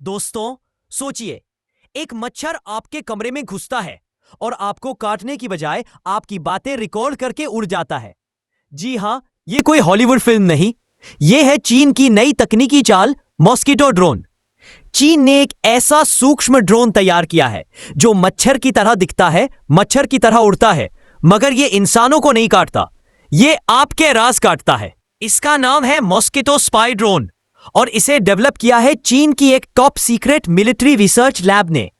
दोस्तों, सोचिए, एक मच्छर आपके कमरे में घुसता है और आपको काटने की बजाय आपकी बातें रिकॉर्ड करके उड़ जाता है। जी हां, ये कोई हॉलीवुड फिल्म नहीं, ये है चीन की नई तकनीकी चाल मॉस्किटो ड्रोन। चीन ने एक ऐसा सूक्ष्म ड्रोन तैयार किया है जो मच्छर की तरह दिखता है, मच्छर की तरह उड़ता है, मगर ये इंसानों को नहीं काटता, ये आपके राज काटता है। इसका नाम है मॉस्किटो स्पाई ड्रोन और इसे डेवलप किया है चीन की एक top secret military research lab ने,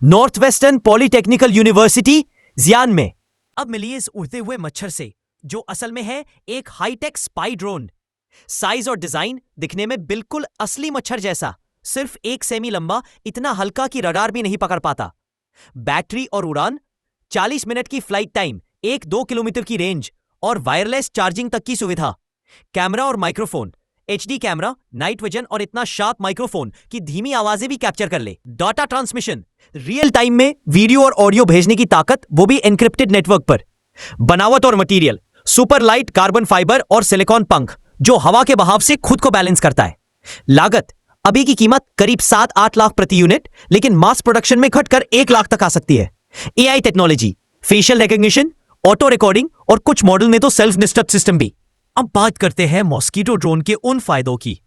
नॉर्थ वेस्टर्न पॉलिटेक्निकल यूनिवर्सिटी जियान में। अब मिलिए इस उड़ते हुए मच्छर से, जो असल में है एक हाईटेक स्पाई ड्रोन। साइज और डिजाइन दिखने में बिल्कुल असली मच्छर जैसा, सिर्फ 1 सेमी लंबा, इतना हल्का कि रडार भी नहीं पकड़ पाता। बैटरी और उड़ान, 40 मिनट की फ्लाइट टाइम, 1-2 किलोमीटर की रेंज और वायरलेस चार्जिंग तक की सुविधा। कैमरा और microphone, HD camera, night vision और इतना शार्प माइक्रोफोन कि धीमी आवाजें भी कैप्चर कर ले। डाटा ट्रांसमिशन, रियल टाइम में वीडियो और ऑडियो भेजने की ताकत, वो भी एन्क्रिप्टेड नेटवर्क पर। बनावट और material, super light carbon fibre और सिलिकॉन पंख जो हवा के बहाव से खुद को बैलेंस करता है। लागत, अभी की कीमत करीब 7-8 लाख प्रति यूनिट, लेकिन मास प्रोडक्शन में घटकर 1 लाख तक आ सकती है। AI technology, facial recognition, auto recording और कुछ मॉडल में तो सेल्फ डिस्टर्ब सिस्टम भी। अब बात करते हैं मॉस्किटो ड्रोन के उन फायदों की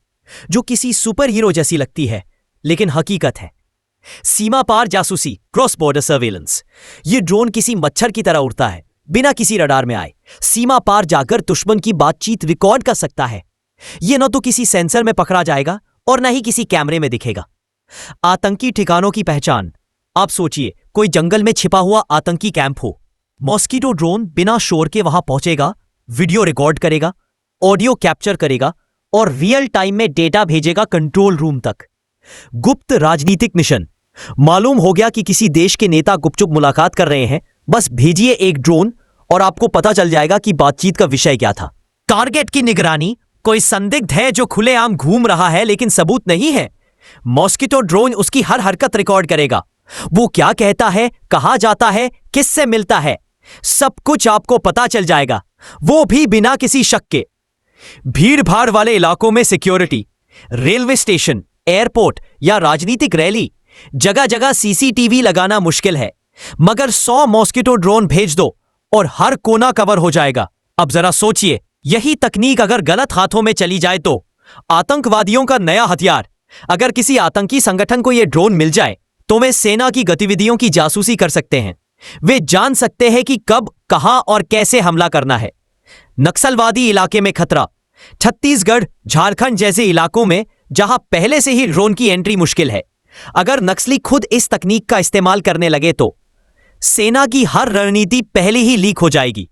जो किसी सुपर हीरो जैसी लगती है, लेकिन हकीकत है। सीमा पार जासूसी, क्रॉस बॉर्डर सर्वेलेंस। ये ड्रोन किसी मच्छर की तरह उड़ता है, बिना किसी रडार में आए सीमा पार जाकर दुश्मन की बातचीत रिकॉर्ड कर सकता है। यह न तो किसी सेंसर में पकड़ा जाएगा और न ही किसी कैमरे में दिखेगा। आतंकी ठिकानों की पहचान, आप सोचिए कोई जंगल में छिपा हुआ आतंकी कैंप हो, मॉस्किटो ड्रोन बिना शोर के वहां पहुंचेगा, वीडियो रिकॉर्ड करेगा, ऑडियो कैप्चर करेगा और रियल टाइम में डेटा भेजेगा कंट्रोल रूम तक। गुप्त राजनीतिक मिशन, मालूम हो गया कि किसी देश के नेता गुपचुप मुलाकात कर रहे हैं, बस भेजिए एक ड्रोन और आपको पता चल जाएगा कि बातचीत का विषय क्या था। टारगेट की निगरानी, कोई संदिग्ध है जो खुलेआम घूम रहा है लेकिन सबूत नहीं है, मॉस्किटो ड्रोन उसकी हर हरकत रिकॉर्ड करेगा। वो क्या कहता है, कहां जाता है, किससे मिलता है, सब कुछ आपको पता चल जाएगा, वो भी बिना किसी शक के। भीड़ भाड़ वाले इलाकों में सिक्योरिटी, रेलवे स्टेशन, एयरपोर्ट या राजनीतिक रैली, जगह जगह CCTV लगाना मुश्किल है, मगर 100 मॉस्किटो ड्रोन भेज दो और हर कोना कवर हो जाएगा। अब जरा सोचिए, यही तकनीक अगर गलत हाथों में चली जाए तो आतंकवादियों का नया हथियार। अगर किसी आतंकी संगठन को यह ड्रोन मिल जाए तो वे सेना की गतिविधियों की जासूसी कर सकते हैं। वे जान सकते हैं कि कब, कहां और कैसे हमला करना है। नक्सलवादी इलाके में खतरा, छत्तीसगढ़, झारखंड जैसे इलाकों में जहां पहले से ही ड्रोन की एंट्री मुश्किल है, अगर नक्सली खुद इस तकनीक का इस्तेमाल करने लगे तो सेना की हर रणनीति पहले ही लीक हो जाएगी।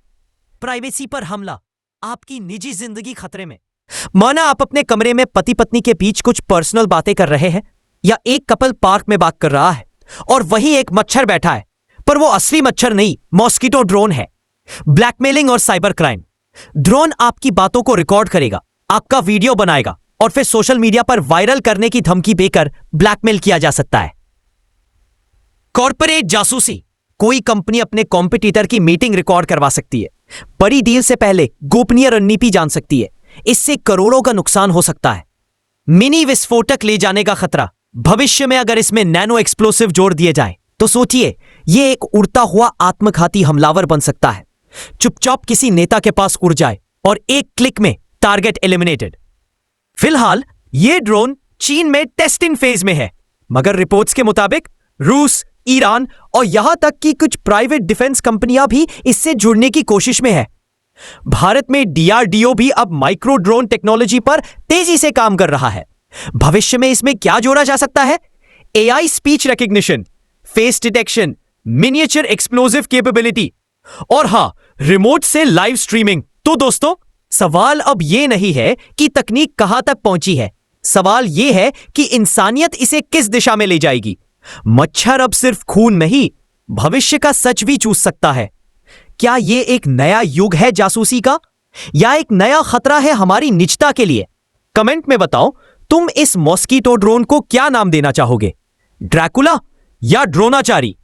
प्राइवेसी पर हमला, आपकी निजी जिंदगी खतरे में। माना आप अपने कमरे में पति पत्नी के बीच कुछ पर्सनल बातें कर रहे हैं, या एक कपल पार्क में बात कर रहा है और वहीं एक मच्छर बैठा है, पर वो असली मच्छर नहीं, मॉस्किटो ड्रोन है। ब्लैकमेलिंग और साइबर क्राइम, ड्रोन आपकी बातों को रिकॉर्ड करेगा, आपका वीडियो बनाएगा और फिर सोशल मीडिया पर वायरल करने की धमकी देकर ब्लैकमेल किया जा सकता है। कॉर्पोरेट जासूसी, कोई कंपनी अपने कॉम्पिटिटर की मीटिंग रिकॉर्ड करवा सकती है, बड़ी डील से पहले गोपनीय रणनीति जान सकती है, इससे करोड़ों का नुकसान हो सकता है। मिनी विस्फोटक ले जाने का खतरा, भविष्य में अगर इसमें नैनो एक्सप्लोसिव जोड़ दिए जाए तो सोचिए, यह एक उड़ता हुआ आत्मघाती हमलावर बन सकता है। चुपचाप किसी नेता के पास उड़ जाए और एक क्लिक में टारगेट एलिमिनेटेड। फिलहाल यह ड्रोन चीन में टेस्टिंग फेज में है, मगर रिपोर्ट्स के मुताबिक रूस, ईरान और यहां तक कि कुछ प्राइवेट डिफेंस कंपनियां भी इससे जुड़ने की कोशिश में है। भारत में DRDO भी अब माइक्रो ड्रोन टेक्नोलॉजी पर तेजी से काम कर रहा है। भविष्य में इसमें क्या जोड़ा जा सकता है? AI speech recognition, face detection, miniature explosive capability और हां, रिमोट से लाइव स्ट्रीमिंग। तो दोस्तों, सवाल अब यह नहीं है कि तकनीक कहां तक पहुंची है, सवाल यह है कि इंसानियत इसे किस दिशा में ले जाएगी। मच्छर अब सिर्फ खून नहीं, भविष्य का सच भी चूस सकता है। क्या यह एक नया युग है जासूसी का, या एक नया खतरा है हमारी निजता के लिए? कमेंट में बताओ, तुम इस मॉस्किटो ड्रोन को क्या नाम देना चाहोगे, ड्रैकुला या ड्रोनाचारी?